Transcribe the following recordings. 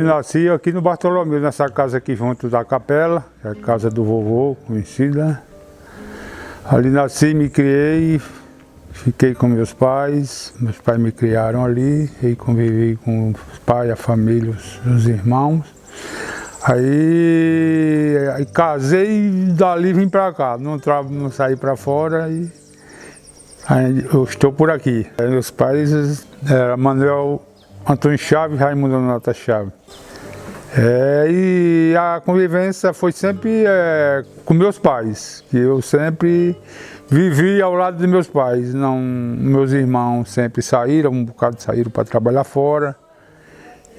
nasci aqui no Bartolomeu, nessa casa aqui junto da capela, que é a casa do vovô, conhecida. Ali nasci, me criei, fiquei com meus pais me criaram ali, e convivi com os pais, a família, os irmãos. Aí casei e dali vim para cá, não saí para fora e aí eu estou por aqui. Meus pais eram Manuel Antônio Chaves e Raimundo Nota Chaves. E a convivência foi sempre com meus pais, que eu sempre vivi ao lado de meus pais. Não, meus irmãos sempre saíram, um bocado saíram para trabalhar fora.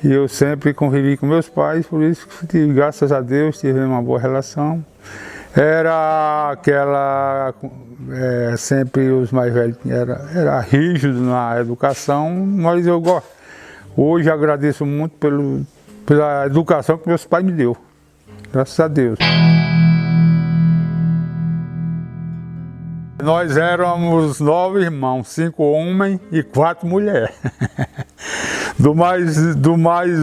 E eu sempre convivi com meus pais, por isso que, graças a Deus, tive uma boa relação. Era aquela, sempre os mais velhos, era rígido na educação, mas eu gosto. Hoje agradeço muito pela educação que meus pais me deu, graças a Deus. Nós éramos 9 irmãos, 5 homens e 4 mulheres. Do mais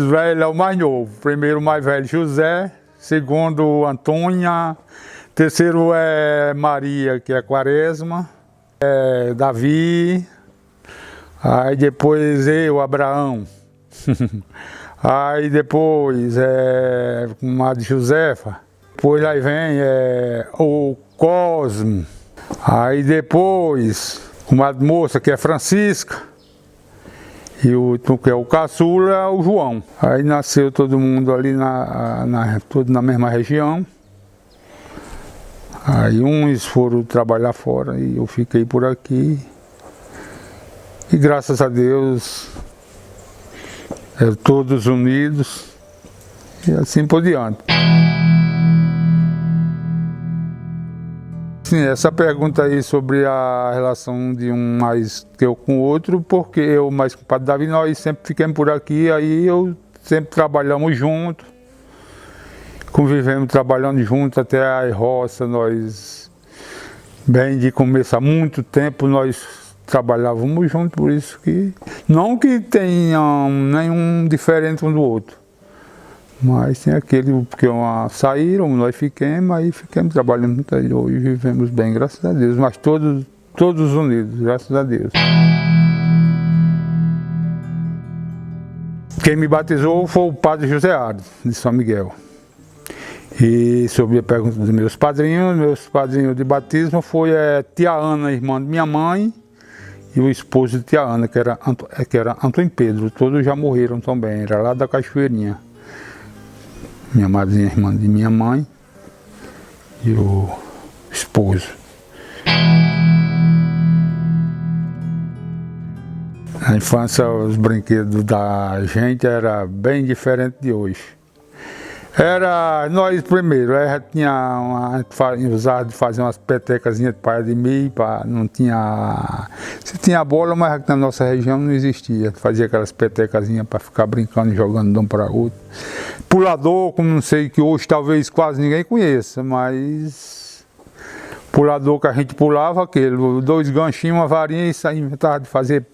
velho ao mais novo. Primeiro o mais velho José, segundo Antônia, terceiro é Maria, que é Quaresma, Davi, aí depois eu, Abraão. Aí depois comadre Josefa, depois aí vem o Cosmo, aí depois comadre moça, que é Francisca. E o que é o caçula, o João. Aí nasceu todo mundo ali, tudo na mesma região. Aí uns foram trabalhar fora e eu fiquei por aqui. E graças a Deus, todos unidos e assim por diante. Sim, essa pergunta aí sobre a relação de um mais que eu com o outro, porque eu mais com o padre Davi, nós sempre ficamos por aqui, aí eu sempre trabalhamos juntos, convivemos trabalhando juntos até a roça, nós, bem de começo, há muito tempo nós trabalhávamos juntos, por isso que, não que tenham nenhum diferente um do outro. Mas tem aquele que saíram, nós ficamos trabalhando muito aí, hoje vivemos bem, graças a Deus, mas todos unidos, graças a Deus. Quem me batizou foi o padre José Ardo, de São Miguel. E sobre a pergunta dos meus padrinhos de batismo foi tia Ana, irmã de minha mãe, e o esposo de tia Ana, que era Antônio Pedro, todos já morreram também, era lá da Cachoeirinha. Minha madrinha, irmã de minha mãe, e o esposo. Na infância, os brinquedos da gente eram bem diferentes de hoje. Nós primeiro, a gente usava de fazer umas petecazinhas de palha de milho, não tinha... Se tinha bola, mas na nossa região não existia. Fazia aquelas petecazinhas para ficar brincando e jogando de um para outro. Pulador, como não sei, que hoje talvez quase ninguém conheça, mas... Pulador que a gente pulava, aquele, 2 ganchinhos, uma varinha e saía, inventava de fazer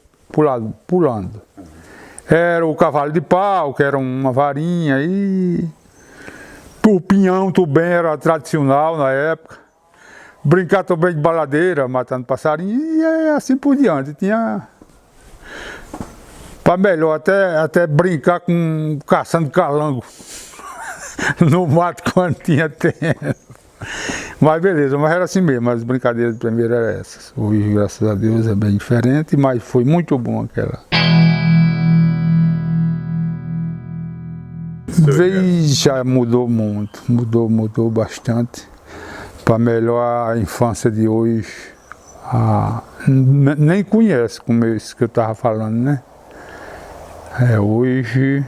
pulando. Era o cavalo de pau, que era uma varinha, e... O pinhão também era tradicional na época. Brincar também de baladeira, matando passarinho, e assim por diante. Tinha... Para melhor, até brincar caçando calango no mato quando tinha tempo. Mas beleza, mas era assim mesmo, as brincadeiras de primeiro eram essas. Hoje, graças a Deus, é bem diferente, mas foi muito bom aquela. Já mudou muito, mudou bastante. Para melhor a infância de hoje, nem conhece como isso que eu estava falando, né? Hoje,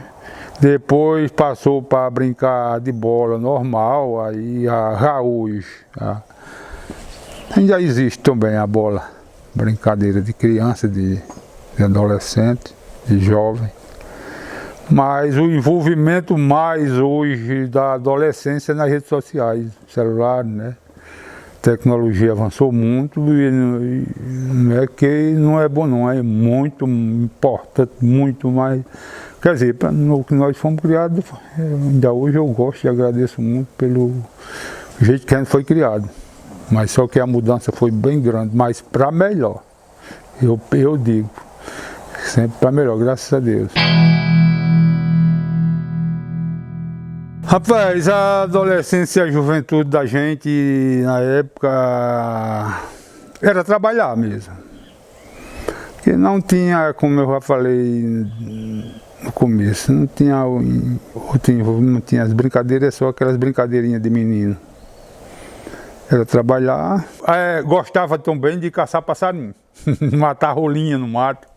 depois passou para brincar de bola normal, aí já hoje, ainda existe também a bola, brincadeira de criança, de adolescente, de jovem. Mas o envolvimento mais hoje da adolescência é nas redes sociais, celular, né? A tecnologia avançou muito e não é que não é bom não, é muito importante, muito mais. Quer dizer, no que nós fomos criados, ainda hoje eu gosto e agradeço muito pelo jeito que a gente foi criado. Mas só que a mudança foi bem grande, mas para melhor. Eu digo, sempre para melhor, graças a Deus. Rapaz, a adolescência e a juventude da gente na época era trabalhar mesmo. Porque não tinha, como eu já falei no começo, não tinha as brincadeiras, só aquelas brincadeirinhas de menino. Era trabalhar. Gostava também de caçar passarinho, matar rolinha no mato.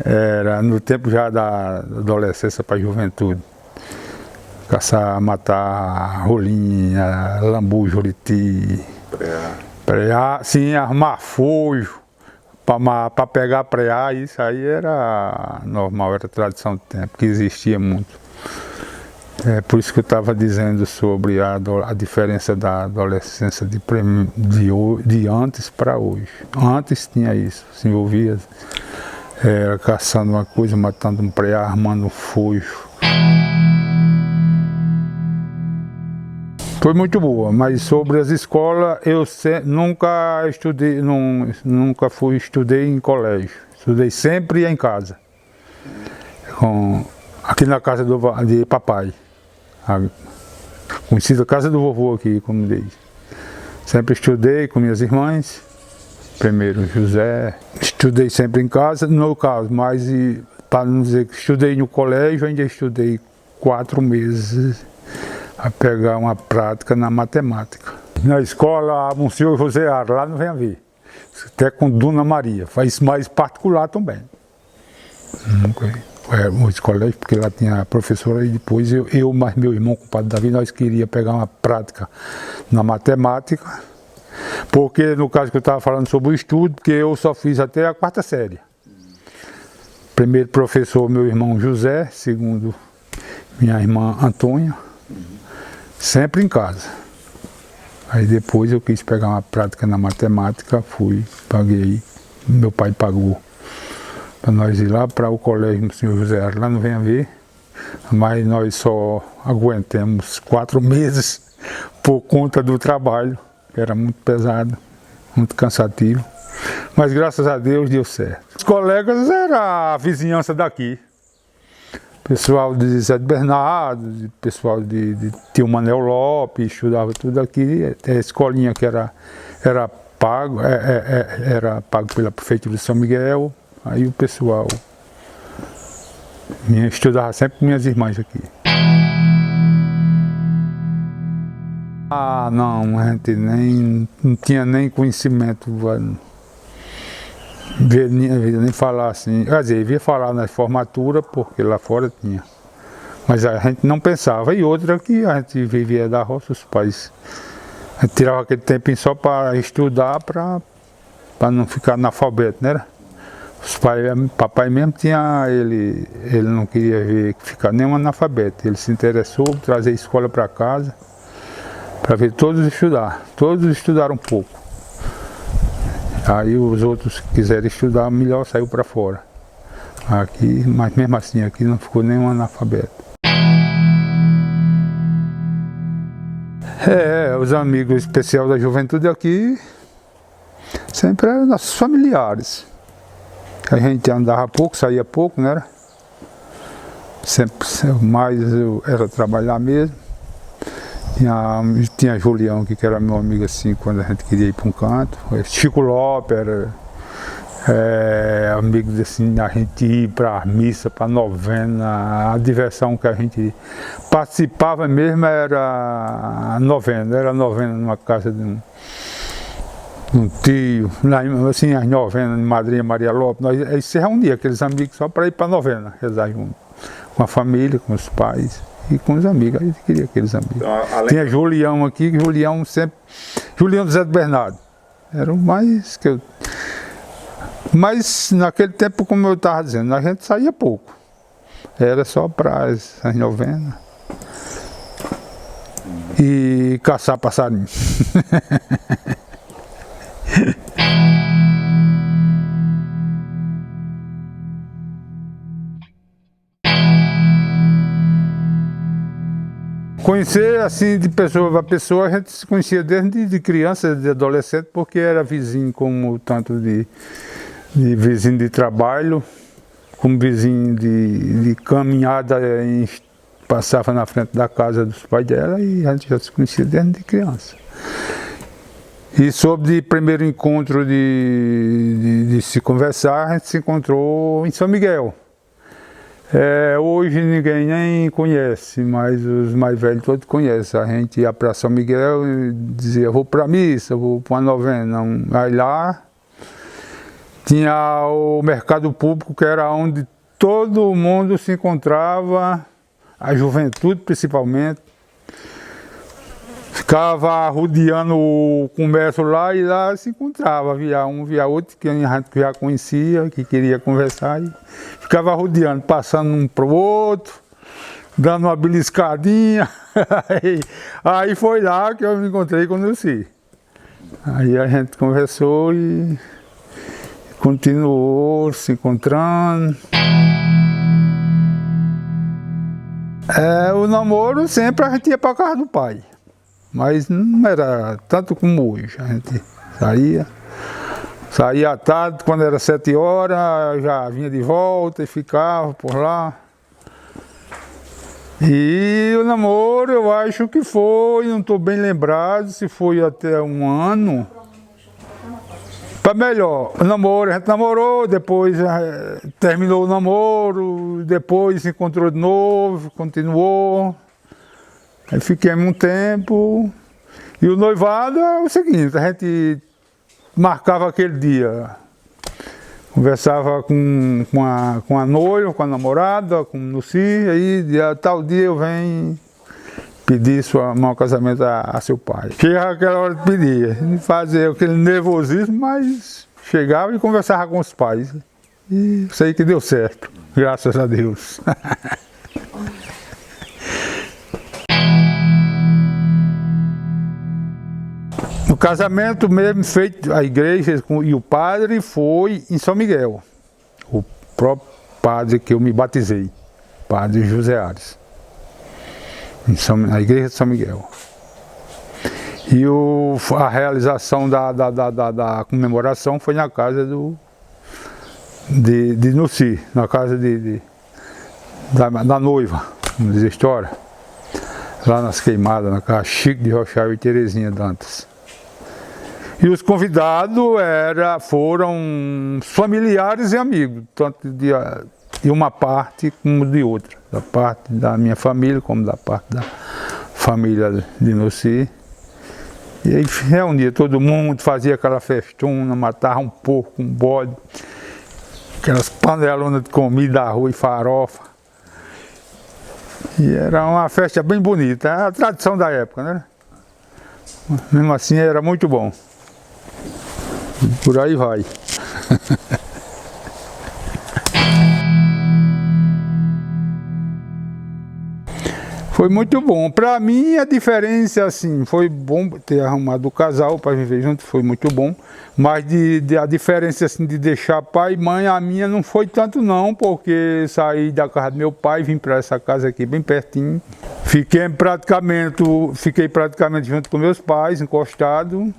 Era no tempo já da adolescência para a juventude. Caçar, matar rolinha, lambu, juriti. Prear, sim, armar fojo para pegar prear, isso aí era normal, era tradição do tempo, que existia muito. É por isso que eu estava dizendo sobre a diferença da adolescência de antes para hoje. Antes tinha isso, se envolvia caçando uma coisa, matando um preá, armando um fojo. Foi muito boa, mas sobre as escolas eu nunca estudei, estudei em colégio. Estudei sempre em casa. Aqui na casa de papai. Conhecida casa do vovô aqui, como diz. Sempre estudei com minhas irmãs. Primeiro José. Estudei sempre em casa, no caso, mas para não dizer que estudei no colégio, ainda estudei 4 meses a pegar uma prática na matemática. Na escola, o senhor José Ar, lá não vem a ver. Até com Dona Maria, faz mais particular também. Os colégios, porque lá tinha a professora e depois eu mais meu irmão, com o padre Davi, nós queríamos pegar uma prática na matemática, porque no caso que eu estava falando sobre o estudo, porque eu só fiz até a 4ª série. Primeiro professor, meu irmão José, segundo minha irmã Antônia, sempre em casa. Aí depois eu quis pegar uma prática na matemática, paguei, meu pai pagou para nós ir lá para o colégio do senhor José, lá não vem a ver, mas nós só aguentamos 4 meses por conta do trabalho, que era muito pesado, muito cansativo, mas graças a Deus deu certo. Os colegas eram a vizinhança daqui, pessoal de Zé de Bernardo, pessoal de Tio Manel Lopes, estudava tudo aqui, a escolinha que era pago pela prefeitura de São Miguel. Aí o pessoal estudava sempre com minhas irmãs aqui. Não, a gente não tinha nem conhecimento, nem falar assim. Quer dizer, via falar na formatura, porque lá fora tinha. Mas a gente não pensava. E outra que a gente vivia da roça, os pais. A gente tirava aquele tempinho só para estudar, para não ficar analfabeto, né? Papai mesmo tinha, ele não queria ficar nenhum analfabeto, ele se interessou por trazer a escola para casa, para ver todos estudar, todos estudaram um pouco. Aí os outros que quiserem estudar, melhor saiu para fora. Aqui, mas mesmo assim, aqui não ficou nenhum analfabeto. Os amigos especiais da juventude aqui sempre eram nossos familiares. A gente andava pouco, saía pouco, né? Sempre mais era trabalhar mesmo. Tinha Julião, que era meu amigo assim, quando a gente queria ir para um canto. Chico Lopes era amigo assim, a gente ir para a missa, para a novena. A diversão que a gente participava mesmo era a novena numa casa de um tio, lá, assim, as novenas de Madrinha Maria Lopes, nós se reunia, aqueles amigos, só para ir para a novena, rezar junto, com a família, com os pais e com os amigos, a gente queria aqueles amigos. Então, tinha Julião aqui, Julião do Zé de Bernardo, era o mais que eu... Mas naquele tempo, como eu estava dizendo, a gente saía pouco, era só para as novenas e caçar passarinho. Conhecer assim de pessoa a pessoa, a gente se conhecia desde de criança, de adolescente, porque era vizinho, como tanto de vizinho de trabalho, como vizinho de caminhada, passava na frente da casa dos pais dela e a gente já se conhecia desde criança. E sobre o primeiro encontro de se conversar, a gente se encontrou em São Miguel. Hoje ninguém nem conhece, mas os mais velhos todos conhecem. A gente ia para São Miguel e dizia, vou para a missa, vou para uma novena. Aí lá tinha o mercado público, que era onde todo mundo se encontrava, a juventude principalmente. Ficava rodeando o comércio lá e lá se encontrava, via um, via outro, que a gente já conhecia, que queria conversar. E ficava rodeando, passando um para o outro, dando uma beliscadinha. Aí foi lá que eu me encontrei com o Nilci. Aí a gente conversou e continuou se encontrando. O namoro sempre a gente ia para a casa do pai. Mas não era tanto como hoje. A gente saía à tarde, quando era 7 horas, já vinha de volta e ficava por lá. E o namoro, eu acho que foi, não estou bem lembrado, se foi até um ano. Para melhor, o namoro, a gente namorou, depois terminou o namoro, depois se encontrou de novo, continuou. Aí fiquemos um tempo, e o noivado é o seguinte, a gente marcava aquele dia, conversava com a noiva, com a namorada, com o Nilci, aí tal dia eu venho pedir sua mão casamento a seu pai. Chegava aquela hora de pedir, fazia aquele nervosismo, mas chegava e conversava com os pais. E sei que deu certo, graças a Deus. O casamento mesmo feito, a igreja e o padre foi em São Miguel. O próprio padre que eu me batizei, padre José Ares, na igreja de São Miguel. E a realização da comemoração foi na casa de Nilci, na casa da noiva, vamos dizer, história. Lá nas Queimadas, na casa Chico de Rochal e Terezinha Dantas. E os convidados foram familiares e amigos, tanto de uma parte como de outra. Da parte da minha família, como da parte da família de Nilci. E aí reunia todo mundo, fazia aquela festona, matava um porco, um bode, aquelas panelonas de comida, arroz e farofa. E era uma festa bem bonita, era a tradição da época, né? Mesmo assim era muito bom. Por aí vai. Foi muito bom. Para mim a diferença assim, foi bom ter arrumado o casal para viver junto, foi muito bom. Mas a diferença assim de deixar pai e mãe, a minha não foi tanto não, porque saí da casa do meu pai e vim para essa casa aqui bem pertinho. Fiquei praticamente junto com meus pais, encostado.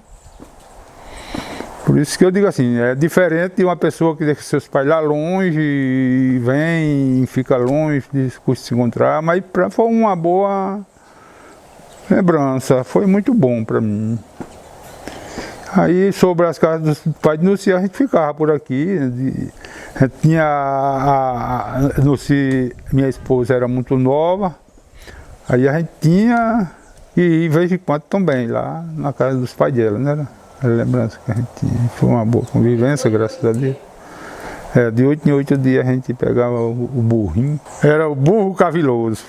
Por isso que eu digo assim, é diferente de uma pessoa que deixa seus pais lá longe, e vem, fica longe, custa se encontrar, mas foi uma boa lembrança, foi muito bom para mim. Aí sobre as casas dos pais de Nilci, a gente ficava por aqui, a gente tinha a Nilci, minha esposa era muito nova, aí a gente tinha que ir de vez em quando também, lá na casa dos pais dela, né? A lembrança que a gente tinha. Foi uma boa convivência, graças a Deus. De 8 em 8 dias a gente pegava o burrinho. Era o burro caviloso.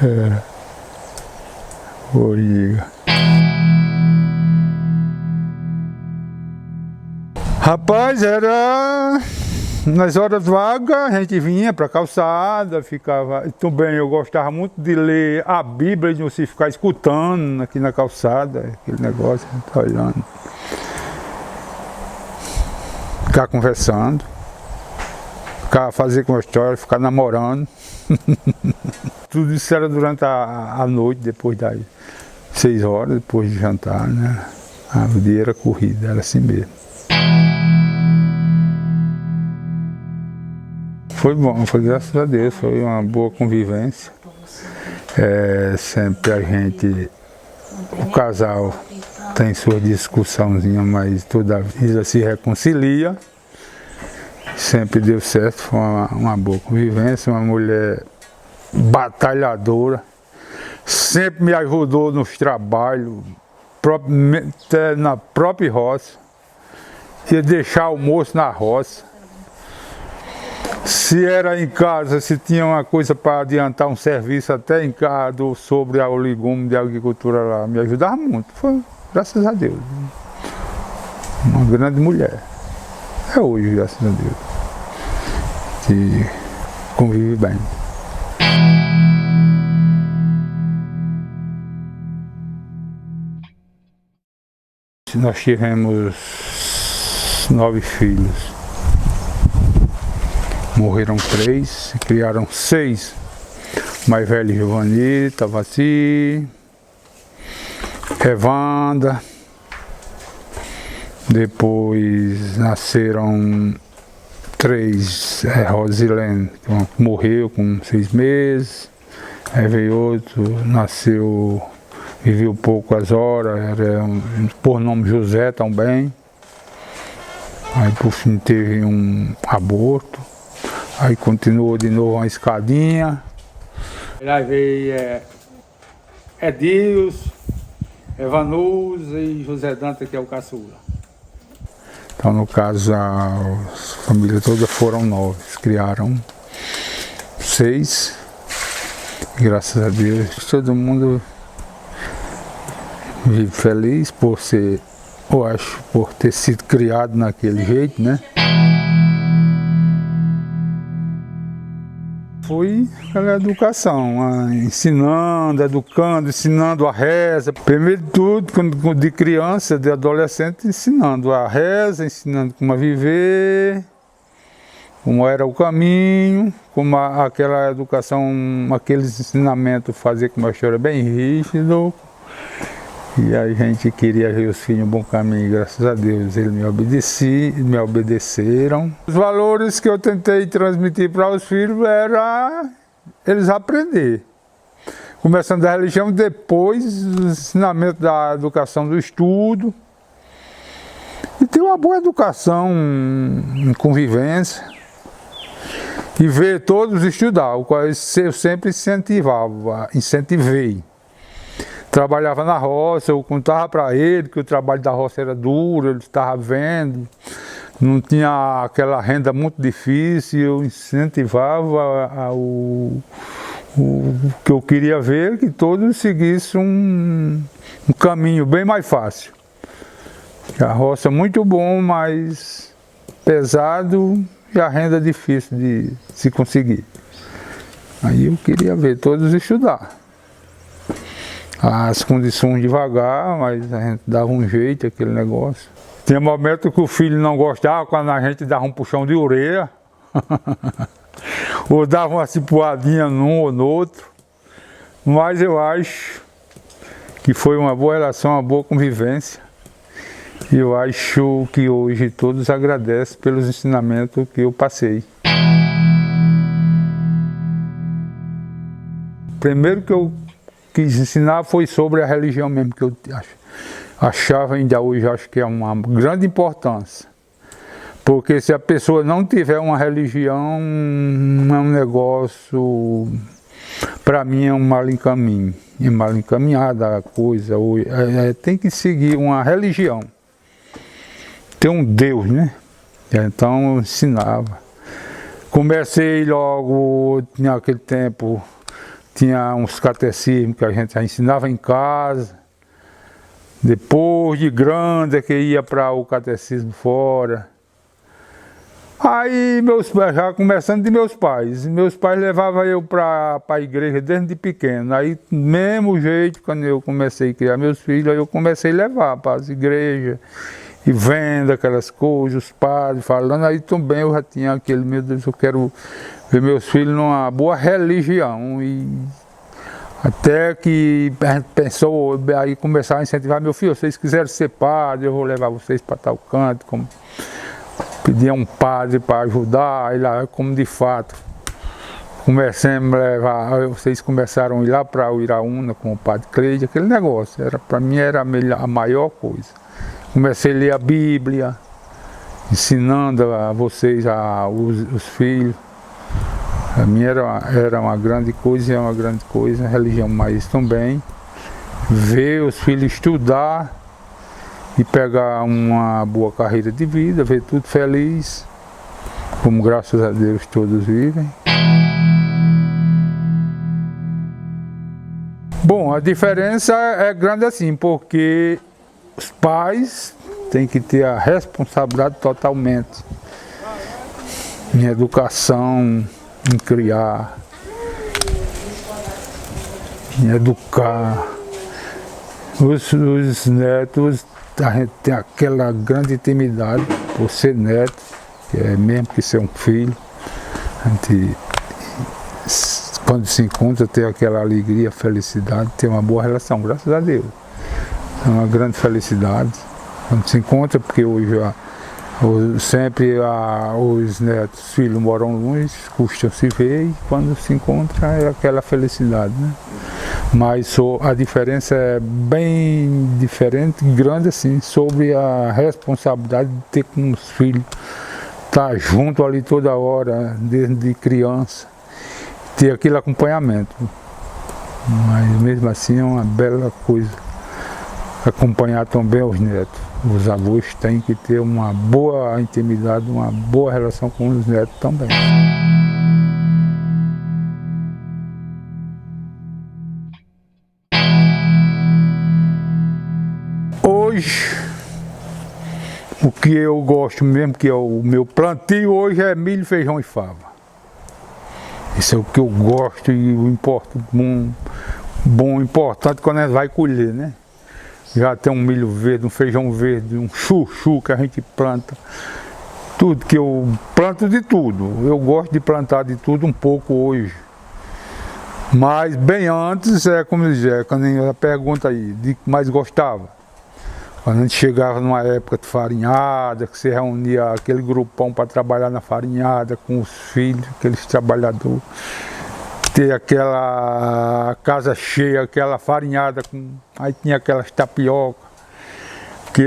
Eu lembro. Oi. Rapaz, era nas horas vagas, a gente vinha para a calçada, ficava. Também eu gostava muito de ler a Bíblia e não se ficar escutando aqui na calçada, aquele negócio, a gente tá olhando. Ficar conversando. fazer com a história, ficar namorando. Tudo isso era durante a noite, depois das 6 horas, depois de jantar, né? O dia era corrido, era assim mesmo. Foi bom, foi graças a Deus, foi uma boa convivência. Sempre a gente, o casal tem suas discussãozinhas, mas toda vida se reconcilia. Sempre deu certo, foi uma boa convivência, uma mulher batalhadora, sempre me ajudou nos trabalhos, na própria roça, ia deixar almoço na roça. Se era em casa, se tinha uma coisa para adiantar um serviço até em casa, sobre o legume de agricultura lá, me ajudava muito, foi graças a Deus. Uma grande mulher, é hoje, graças a Deus, que convive bem. Nós tivemos 9 filhos. Morreram 3, criaram 6. Mais velho Giovanni, Tavaci, Evanda. Depois nasceram 3, Rosilene, que morreu com 6 meses. Aí veio outro, nasceu, viveu poucas horas, era por nome José também. Aí por fim teve um aborto. Aí continuou de novo uma escadinha. Aí veio Edilson, Evanus e José Dante, que é o caçula. Então no caso a família toda foram 9, criaram 6. Graças a Deus todo mundo vive feliz por ser, eu acho, por ter sido criado naquele jeito, né? Foi aquela educação, ensinando, educando, ensinando a reza. Primeiro de tudo, de criança, de adolescente, ensinando a reza, ensinando como a viver, como era o caminho, como aquela educação, aqueles ensinamentos, fazer com uma história bem rígido. E a gente queria ver os filhos no bom caminho, graças a Deus, eles me obedeceram. Os valores que eu tentei transmitir para os filhos era eles aprender. Começando da religião, depois o ensinamento da educação do estudo. E ter uma boa educação em convivência. E ver todos estudar, o qual eu sempre incentivei. Trabalhava na roça, eu contava para ele que o trabalho da roça era duro, ele estava vendo, não tinha aquela renda muito difícil, eu incentivava o que eu queria ver, que todos seguissem um caminho bem mais fácil. A roça é muito bom, mas pesado e a renda difícil de se conseguir. Aí eu queria ver todos estudar. As condições devagar, mas a gente dava um jeito, aquele negócio. Tinha momento que o filho não gostava, quando a gente dava um puxão de orelha, ou dava uma cipuadinha num ou no outro. Mas eu acho que foi uma boa relação, uma boa convivência. E eu acho que hoje todos agradecem pelos ensinamentos que eu passei. Primeiro que eu quis ensinar foi sobre a religião mesmo, que eu achava ainda hoje, acho que é uma grande importância. Porque se a pessoa não tiver uma religião, é um negócio, para mim é um mal encaminho, é mal encaminhada a coisa. Tem que seguir uma religião, tem um Deus, né? Então eu ensinava. Comecei logo, naquele tempo, tinha uns catecismos que a gente já ensinava em casa. Depois de grande, que ia para o catecismo fora. Aí meus pais, já começando de meus pais levavam eu para a igreja desde pequeno. Aí, do mesmo jeito, quando eu comecei a criar meus filhos, aí eu comecei a levar para as igrejas. e vendo aquelas coisas, os padres falando, aí também eu já tinha aquele, meu Deus, eu quero ver meus filhos numa boa religião. E até que a gente pensou, aí começar a incentivar, meu filho, se vocês quiserem ser padre, eu vou levar vocês para tal canto, como pedir a um padre para ajudar, aí lá, como de fato, comecemos a levar, vocês começaram a ir lá para o Iraúna com o padre Cleide, aquele negócio, para mim era a maior coisa. Comecei a ler a Bíblia, ensinando a vocês, os filhos. A minha era uma grande coisa, é uma grande coisa, a religião, mas também ver os filhos estudar e pegar uma boa carreira de vida, ver tudo feliz, como graças a Deus todos vivem. Bom, a diferença é grande assim, porque os pais têm que ter a responsabilidade totalmente em educação, em criar, em educar. Os netos, a gente tem aquela grande intimidade por ser neto, que é mesmo que ser um filho. A gente, quando se encontra, tem aquela alegria, felicidade, tem uma boa relação, graças a Deus. É uma grande felicidade quando se encontra, porque hoje sempre os netos, os filhos moram longe, custam se ver, e quando se encontra é aquela felicidade, né? Mas a diferença é bem diferente, grande assim, sobre a responsabilidade de ter com os filhos, estar junto ali toda hora, desde criança, ter aquele acompanhamento. Mas mesmo assim é uma bela coisa acompanhar também os netos. Os avós têm que ter uma boa intimidade, uma boa relação com os netos também. Hoje, o que eu gosto mesmo, que é o meu plantio hoje, é milho, feijão e fava. Isso é o que eu gosto e o importante quando a gente vai colher, né? Já tem um milho verde, um feijão verde, um chuchu que a gente planta. Tudo que eu planto de tudo. Eu gosto de plantar de tudo um pouco hoje. Mas bem antes, como dizer, quando a pergunta aí, de que mais gostava. Quando a gente chegava numa época de farinhada, que se reunia aquele grupão para trabalhar na farinhada com os filhos, aqueles trabalhadores. Ter aquela casa cheia, aquela farinhada, aí tinha aquelas tapioca, que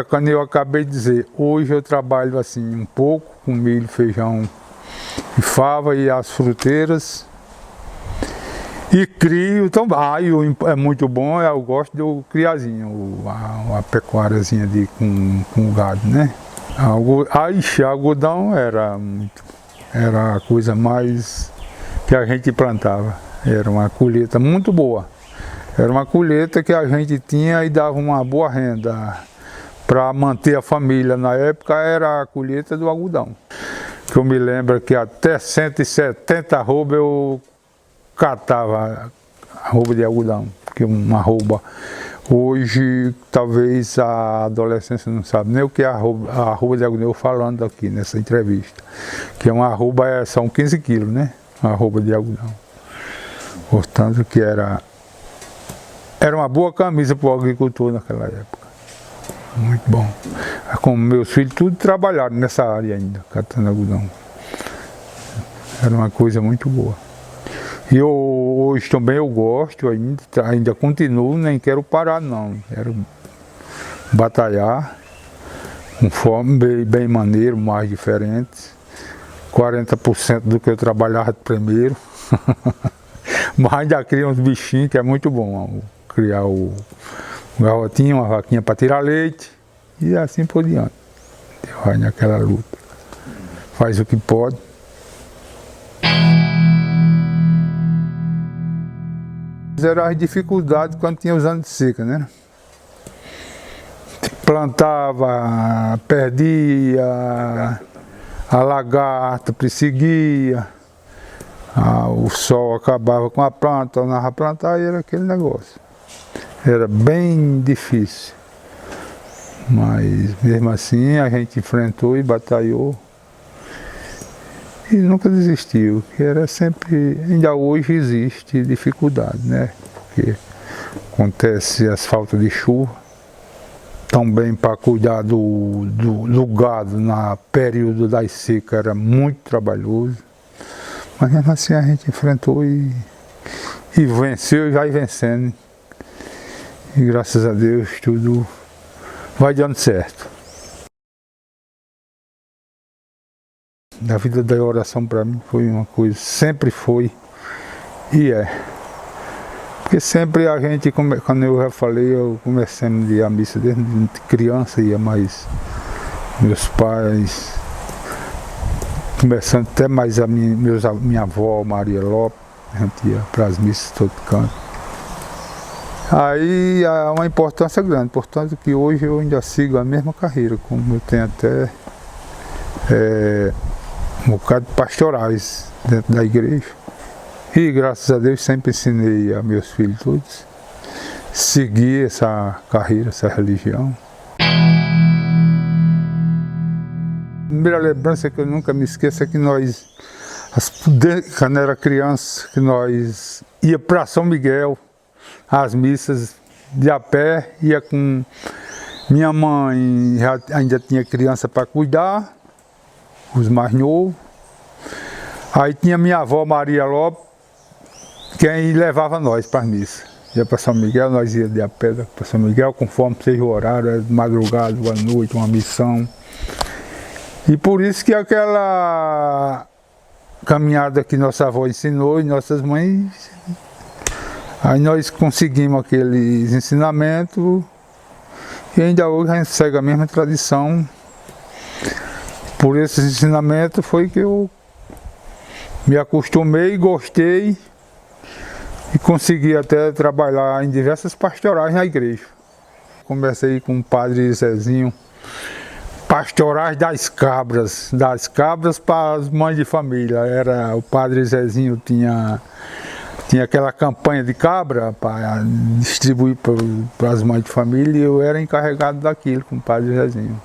quando eu acabei de dizer, hoje eu trabalho assim um pouco com milho, feijão e fava e as fruteiras, e crio, então é muito bom, eu gosto do criazinho, a pecuáriazinha com gado, né? Algodão era a coisa mais que a gente plantava, era uma colheita muito boa, era uma colheita que a gente tinha e dava uma boa renda para manter a família. Na época era a colheita do algodão, que eu me lembro que até 170 arroba eu catava arroba de algodão, porque uma arroba, hoje talvez a adolescência não sabe nem o que é arroba de algodão, eu falando aqui nessa entrevista, que uma arroba são 15 quilos, né? Uma arroba de algodão. Portanto que era uma boa camisa para o agricultor naquela época. Muito bom. Como meus filhos tudo trabalharam nessa área ainda, catando algodão. Era uma coisa muito boa. E hoje também eu gosto, ainda continuo, nem quero parar não. Quero batalhar com forma bem maneiro, mais diferente. 40% do que eu trabalhava primeiro. Mas ainda cria uns bichinhos que é muito bom. Criar o garrotinho, uma vaquinha para tirar leite e assim por diante. Vai naquela luta. Faz o que pode. Eram as dificuldades quando tinha os anos de seca, né? Plantava, perdia, a lagarta perseguia, o sol acabava com a planta, tornava a plantar e era aquele negócio. Era bem difícil. Mas mesmo assim a gente enfrentou e batalhou e nunca desistiu, que era sempre, ainda hoje existe dificuldade, né? Porque acontece as faltas de chuva, também para cuidar do gado na período das secas era muito trabalhoso, mas mesmo assim a gente enfrentou e venceu e vai vencendo. E graças a Deus tudo vai dando certo. A vida da oração para mim foi uma coisa, sempre foi e é. Porque sempre a gente, quando eu já falei, eu comecei a ir à missa desde criança, ia mais meus pais, começando até mais minha avó, Maria Lopes, a gente ia para as missas todo canto. Aí há uma importância grande, portanto que hoje eu ainda sigo a mesma carreira, como eu tenho até um bocado de pastorais dentro da igreja. E graças a Deus sempre ensinei a meus filhos todos seguir essa carreira, essa religião. A primeira lembrança que eu nunca me esqueço é que nós, quando era criança, que nós ia para São Miguel, as missas de a pé, ia com minha mãe, ainda tinha criança para cuidar, os mais novos. Aí tinha minha avó Maria Lopes, quem levava nós para as missas. Ia para São Miguel, nós ia de a pé para São Miguel, conforme seja o horário, era de madrugada, à noite, uma missão. E por isso que aquela caminhada que nossa avó ensinou e nossas mães, aí nós conseguimos aqueles ensinamentos e ainda hoje a gente segue a mesma tradição. Por esses ensinamentos foi que eu me acostumei, gostei e consegui até trabalhar em diversas pastorais na igreja. Comecei com o padre Zezinho, pastorais das cabras para as mães de família. Era, o padre Zezinho tinha aquela campanha de cabra para distribuir para as mães de família e eu era encarregado daquilo com o padre Zezinho.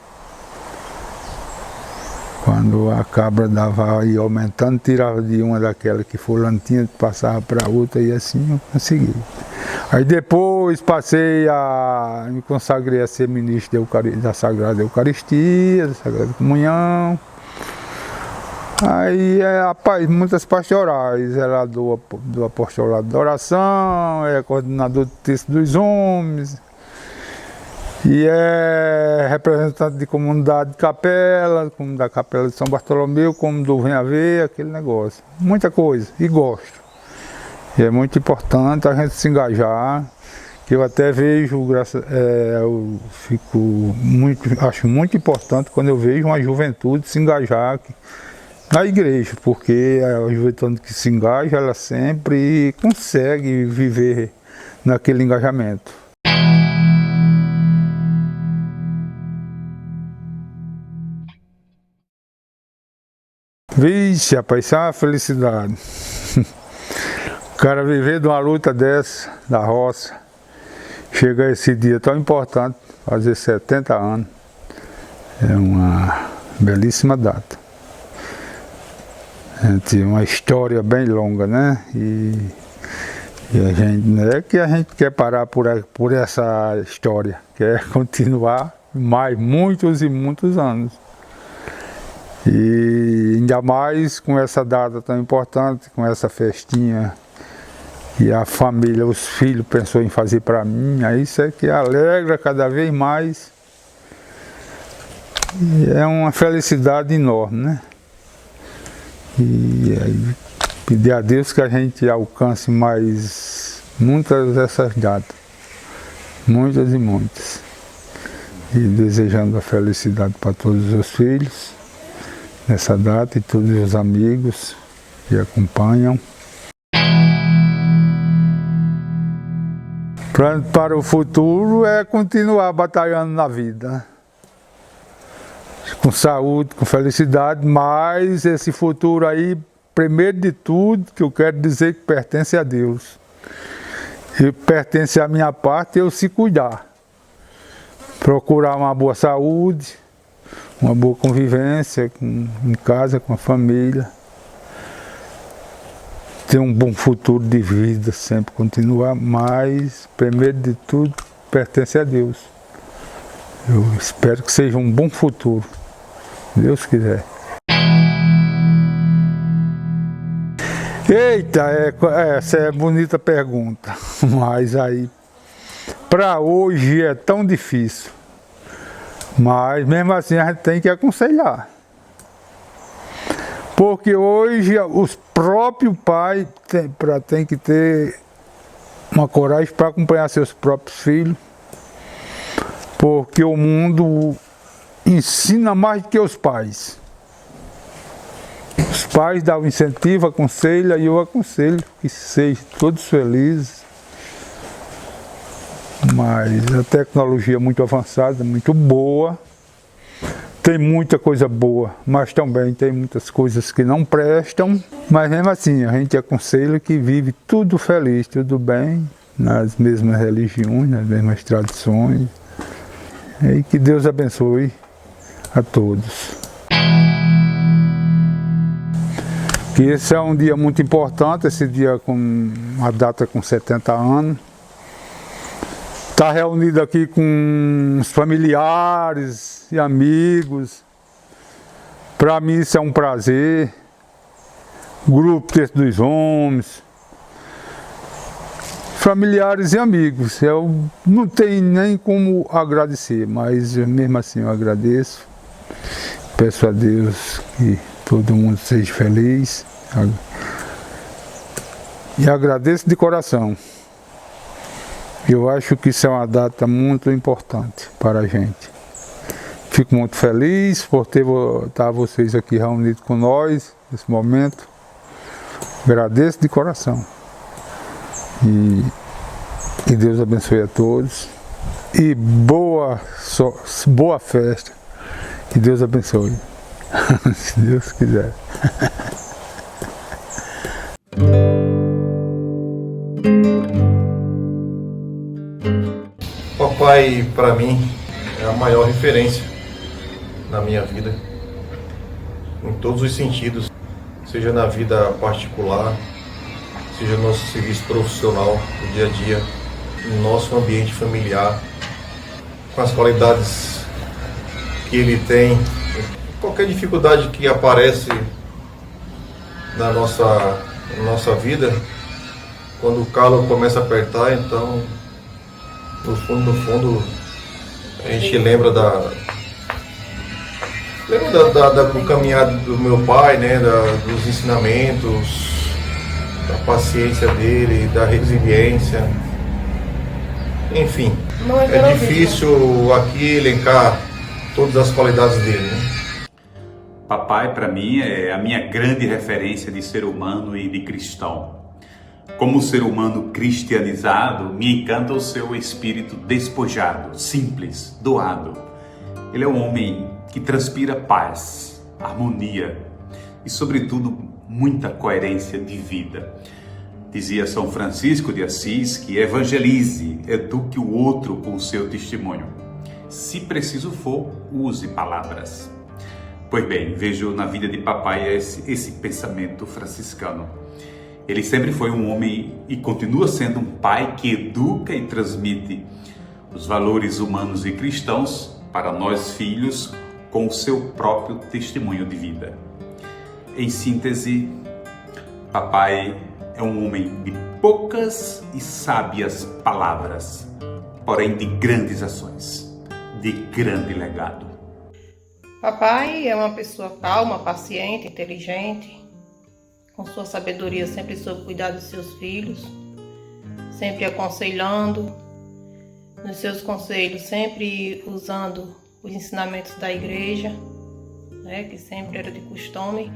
Quando a cabra dava aí aumentando, tirava de uma daquela que fulano tinha, passava para outra e assim eu consegui. Aí depois me consagrei a ser ministro da Sagrada Eucaristia, da Sagrada Comunhão. Aí rapaz, muitas pastorais, zelador do apostolado da oração, coordenador do texto dos homens. E é representante de comunidade de capela, como da Capela de São Bartolomeu, como do Vem a Ver, aquele negócio. Muita coisa, e gosto. E é muito importante a gente se engajar, que eu até vejo, eu acho muito importante quando eu vejo uma juventude se engajar na igreja, porque a juventude que se engaja, ela sempre consegue viver naquele engajamento. Vixe, rapaz, isso é uma felicidade. O cara viver de uma luta dessa, da roça, chega esse dia tão importante, fazer 70 anos, é uma belíssima data. Uma história bem longa, né? E a gente, não é que a gente quer parar por essa história, quer continuar mais muitos e muitos anos. E ainda mais com essa data tão importante, com essa festinha que a família, os filhos pensou em fazer para mim, aí isso é que alegra cada vez mais. E é uma felicidade enorme, né? E aí, pedir a Deus que a gente alcance muitas dessas datas, muitas e muitas. E desejando a felicidade para todos os filhos nessa data e todos os amigos que acompanham. Plano para o futuro é continuar batalhando na vida, com saúde, com felicidade, mas esse futuro aí, primeiro de tudo, que eu quero dizer que pertence a Deus. E pertence à minha parte eu se cuidar. procurar uma boa saúde, uma boa convivência em casa, com a família, ter um bom futuro de vida, sempre continuar, mas, primeiro de tudo, pertence a Deus. Eu espero que seja um bom futuro, se Deus quiser. Eita, essa é bonita pergunta, mas aí, para hoje é tão difícil, mas mesmo assim a gente tem que aconselhar. Porque hoje os próprios pais têm que ter uma coragem para acompanhar seus próprios filhos, porque o mundo ensina mais do que os pais. Os pais dão incentivo, aconselham, e eu aconselho que sejam todos felizes. Mas a tecnologia é muito avançada, muito boa. Tem muita coisa boa, mas também tem muitas coisas que não prestam. Mas mesmo assim, a gente aconselha que vive tudo feliz, tudo bem, nas mesmas religiões, nas mesmas tradições. E que Deus abençoe a todos. Que esse é um dia muito importante, esse dia com uma data com 70 anos. Estar reunido aqui com os familiares e amigos, para mim isso é um prazer. Grupo Terço dos Homens, familiares e amigos, eu não tenho nem como agradecer, mas mesmo assim eu agradeço. Peço a Deus que todo mundo seja feliz e agradeço de coração. Eu acho que isso é uma data muito importante para a gente. Fico muito feliz por estar vocês aqui reunidos com nós nesse momento. Agradeço de coração. E Deus abençoe a todos. E boa festa. Que Deus abençoe. Se Deus quiser. Papai, para mim, é a maior referência na minha vida, em todos os sentidos, seja na vida particular, seja no nosso serviço profissional, no dia a dia, no nosso ambiente familiar, com as qualidades que ele tem, qualquer dificuldade que aparece na nossa vida, quando o calo começa a apertar, então no fundo, a gente lembra do caminhado do meu pai, né, dos ensinamentos, da paciência dele, da resiliência. Enfim, é difícil aqui elencar todas as qualidades dele, né? Papai, para mim, é a minha grande referência de ser humano e de cristão. Como ser humano cristianizado, me encanta o seu espírito despojado, simples, doado. Ele é um homem que transpira paz, harmonia e, sobretudo, muita coerência de vida. Dizia São Francisco de Assis que evangelize, eduque o outro com o seu testemunho. Se preciso for, use palavras. Pois bem, vejo na vida de papai esse pensamento franciscano. Ele sempre foi um homem e continua sendo um pai que educa e transmite os valores humanos e cristãos para nós filhos com o seu próprio testemunho de vida. Em síntese, papai é um homem de poucas e sábias palavras, porém de grandes ações, de grande legado. Papai é uma pessoa calma, paciente, inteligente, com sua sabedoria sempre soube cuidar dos seus filhos, sempre aconselhando, nos seus conselhos sempre usando os ensinamentos da igreja, né, que sempre era de costume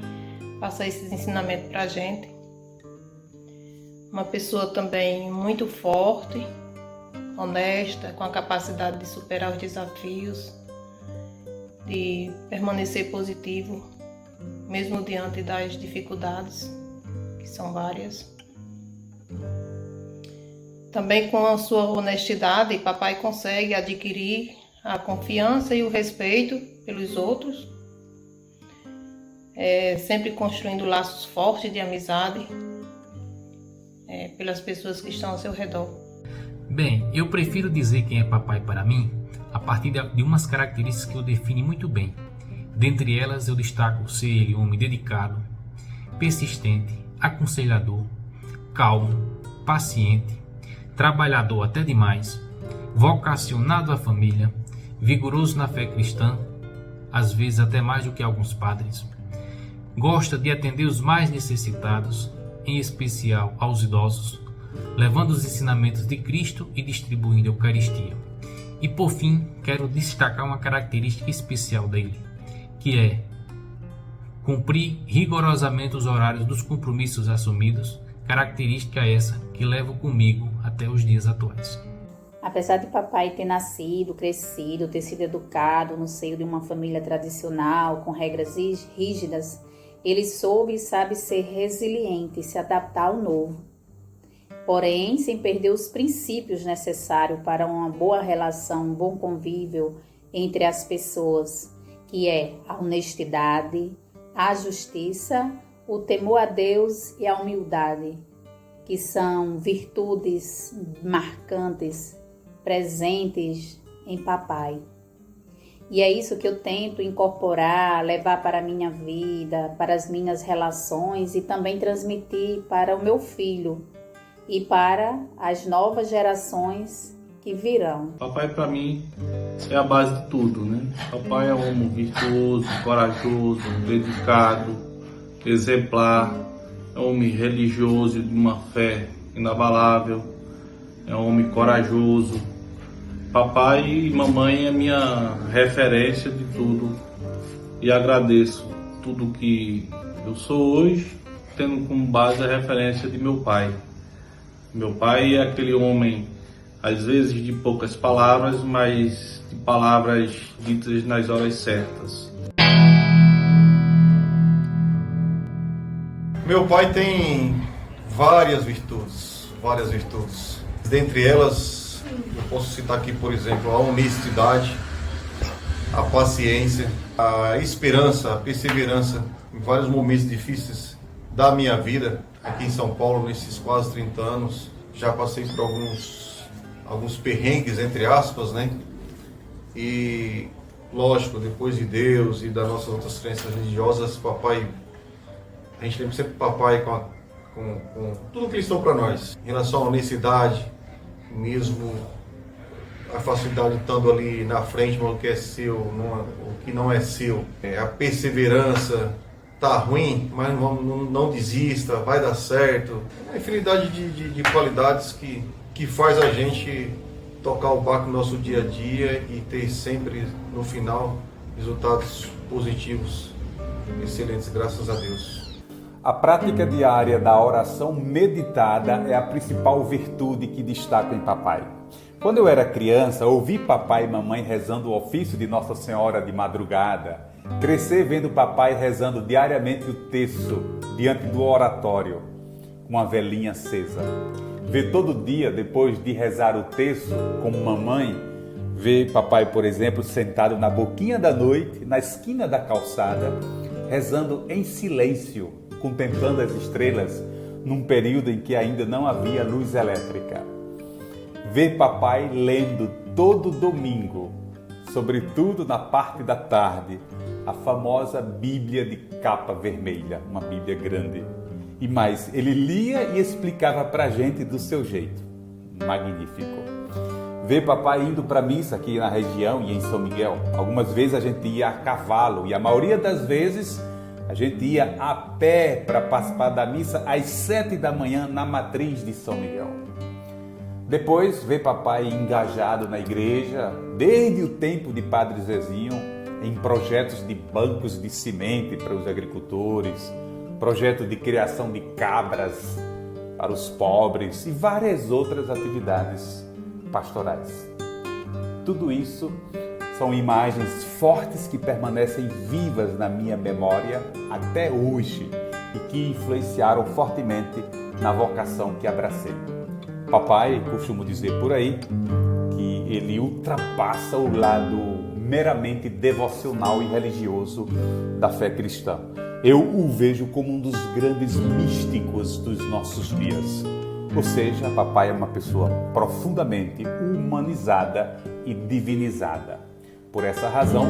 passar esses ensinamentos para a gente. Uma pessoa também muito forte, honesta, com a capacidade de superar os desafios, de permanecer positivo, mesmo diante das dificuldades, que são várias. Também com a sua honestidade, papai consegue adquirir a confiança e o respeito pelos outros, sempre construindo laços fortes de amizade pelas pessoas que estão ao seu redor. Bem, eu prefiro dizer quem é papai para mim a partir de umas características que o definem muito bem. Dentre elas eu destaco ser ele um homem dedicado, persistente, aconselhador, calmo, paciente, trabalhador até demais, vocacionado à família, vigoroso na fé cristã, às vezes até mais do que alguns padres. Gosta de atender os mais necessitados, em especial aos idosos, levando os ensinamentos de Cristo e distribuindo a Eucaristia. E por fim, quero destacar uma característica especial dele, que é cumprir rigorosamente os horários dos compromissos assumidos, característica essa que levo comigo até os dias atuais. Apesar de papai ter nascido, crescido, ter sido educado no seio de uma família tradicional, com regras rígidas, ele soube e sabe ser resiliente e se adaptar ao novo. Porém, sem perder os princípios necessários para uma boa relação, um bom convívio entre as pessoas, que é a honestidade, a justiça, o temor a Deus e a humildade, que são virtudes marcantes, presentes em papai. E é isso que eu tento incorporar, levar para a minha vida, para as minhas relações e também transmitir para o meu filho e para as novas gerações que virão. Papai para mim é a base de tudo, né? Papai é um homem virtuoso, corajoso, dedicado, exemplar, é um homem religioso de uma fé inabalável, é um homem corajoso. Papai e mamãe é minha referência de tudo e agradeço tudo que eu sou hoje, tendo como base a referência de meu pai. Meu pai é aquele homem, às vezes de poucas palavras, mas de palavras ditas nas horas certas. Meu pai tem várias virtudes. Dentre elas, eu posso citar aqui, por exemplo, a honestidade, a paciência, a esperança, a perseverança em vários momentos difíceis da minha vida. Aqui em São Paulo, nesses quase 30 anos, já passei por alguns perrengues, entre aspas, né? E, lógico, depois de Deus e das nossas outras crenças religiosas, papai, a gente lembra sempre papai com tudo que eles estão para nós. Em relação à honestidade, mesmo a facilidade estando ali na frente, mas o que é seu, o que não é seu. A perseverança, tá ruim, mas não desista, vai dar certo. Uma infinidade de qualidades que faz a gente tocar o barco no nosso dia a dia e ter sempre, no final, resultados positivos, excelentes, graças a Deus. A prática diária da oração meditada é a principal virtude que destaco em papai. Quando eu era criança, ouvi papai e mamãe rezando o ofício de Nossa Senhora de madrugada, crescer vendo papai rezando diariamente o terço diante do oratório, com uma velinha acesa. Ver todo dia, depois de rezar o terço, como mamãe, ver papai, por exemplo, sentado na boquinha da noite, na esquina da calçada, rezando em silêncio, contemplando as estrelas, num período em que ainda não havia luz elétrica. Ver papai lendo todo domingo, sobretudo na parte da tarde, a famosa Bíblia de capa vermelha, uma Bíblia grande. E mais, ele lia e explicava pra gente do seu jeito. Magnífico. Ver papai indo para missa aqui na região e em São Miguel. Algumas vezes a gente ia a cavalo e a maioria das vezes a gente ia a pé para participar da missa às 7 da manhã na matriz de São Miguel. Depois, ver papai engajado na igreja, desde o tempo de Padre Zezinho, em projetos de bancos de semente para os agricultores, projeto de criação de cabras para os pobres e várias outras atividades pastorais. Tudo isso são imagens fortes que permanecem vivas na minha memória até hoje e que influenciaram fortemente na vocação que abracei. Papai, costumo dizer por aí, que ele ultrapassa o lado meramente devocional e religioso da fé cristã. Eu o vejo como um dos grandes místicos dos nossos dias. Ou seja, papai é uma pessoa profundamente humanizada e divinizada. Por essa razão,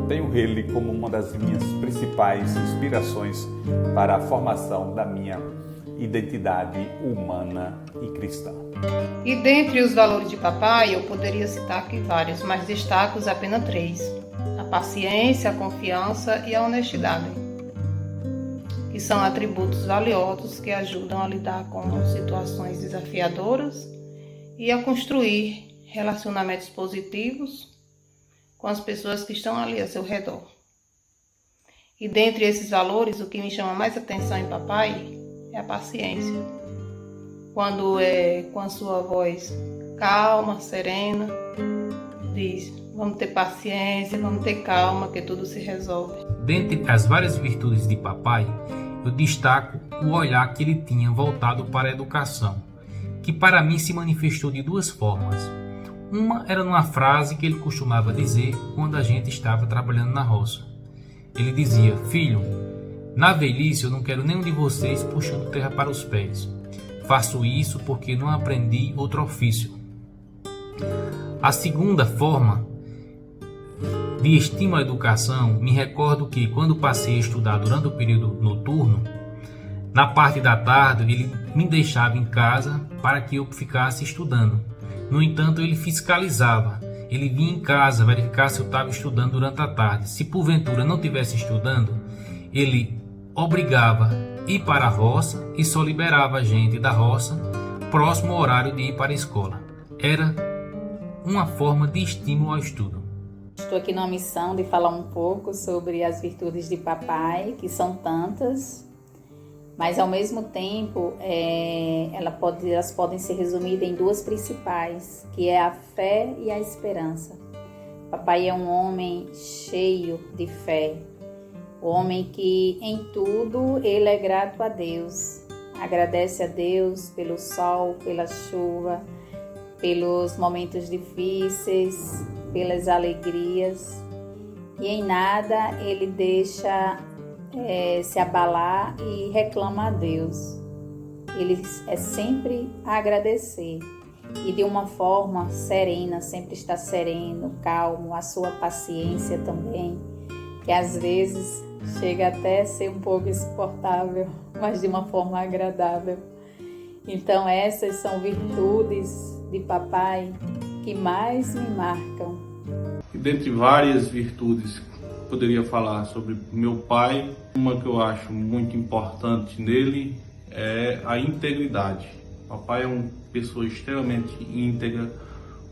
tenho ele como uma das minhas principais inspirações para a formação da minha identidade humana e cristã. E dentre os valores de papai, eu poderia citar aqui vários, mas destaco apenas 3. A paciência, a confiança e a honestidade, que são atributos valiosos que ajudam a lidar com situações desafiadoras e a construir relacionamentos positivos com as pessoas que estão ali a seu redor. E dentre esses valores, o que me chama mais atenção em papai é a paciência. Quando é com a sua voz calma, serena, diz: vamos ter paciência, vamos ter calma, que tudo se resolve. Dentre as várias virtudes de papai, eu destaco o olhar que ele tinha voltado para a educação, que para mim se manifestou de 2 formas. Uma era numa frase que ele costumava dizer quando a gente estava trabalhando na roça. Ele dizia: filho, na velhice eu não quero nenhum de vocês puxando terra para os pés. Faço isso porque não aprendi outro ofício. A segunda forma de estímulo à educação, me recordo que quando passei a estudar durante o período noturno, na parte da tarde ele me deixava em casa para que eu ficasse estudando. No entanto, ele fiscalizava. Ele vinha em casa verificar se eu estava estudando durante a tarde. Se porventura não estivesse estudando, ele obrigava a ir para a roça e só liberava a gente da roça próximo ao horário de ir para a escola. Era uma forma de estímulo ao estudo. Estou aqui numa missão de falar um pouco sobre as virtudes de papai, que são tantas, mas ao mesmo tempo elas podem ser resumidas em 2 principais, que é a fé e a esperança. Papai é um homem cheio de fé, o homem que em tudo ele é grato a Deus, agradece a Deus pelo sol, pela chuva, pelos momentos difíceis, pelas alegrias, e em nada ele deixa se abalar e reclama a Deus. Ele é sempre a agradecer e de uma forma serena, sempre está sereno, calmo, a sua paciência também, que às vezes chega até a ser um pouco insuportável, mas de uma forma agradável. Então essas são virtudes de papai que mais me marcam. E dentre várias virtudes, poderia falar sobre meu pai. Uma que eu acho muito importante nele é a integridade. Papai é uma pessoa extremamente íntegra,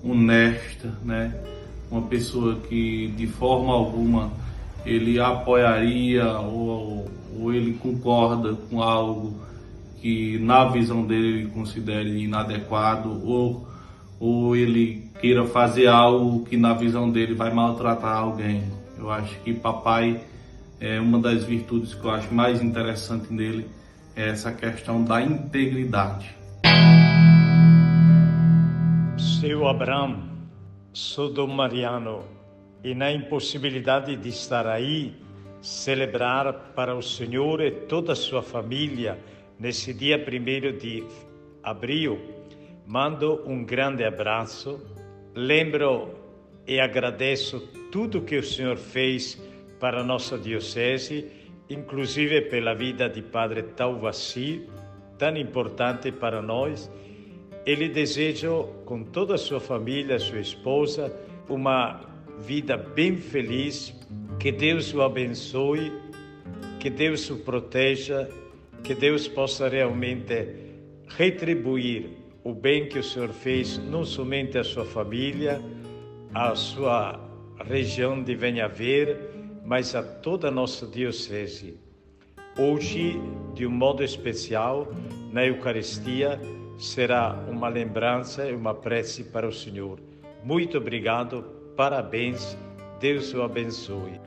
honesta, né? Uma pessoa que de forma alguma ele apoiaria ou ele concorda com algo que na visão dele ele considere inadequado, ou ele queira fazer algo que na visão dele vai maltratar alguém. Eu acho que papai é uma das virtudes que eu acho mais interessante nele, é essa questão da integridade. Seu Abraão, sou Dom Mariano, e na impossibilidade de estar aí, celebrar para o Senhor e toda a sua família nesse dia 1º de abril, mando um grande abraço, lembro e agradeço tudo que o Senhor fez para a nossa diocese, inclusive pela vida de Padre Tauvassi, tão importante para nós. Ele deseja, com toda a sua família, sua esposa, uma vida bem feliz, que Deus o abençoe, que Deus o proteja, que Deus possa realmente retribuir o bem que o Senhor fez, não somente à sua família, à sua região de Venhaver, mas a toda a nossa diocese. Hoje, de um modo especial, na Eucaristia, será uma lembrança e uma prece para o Senhor. Muito obrigado, parabéns, Deus o abençoe.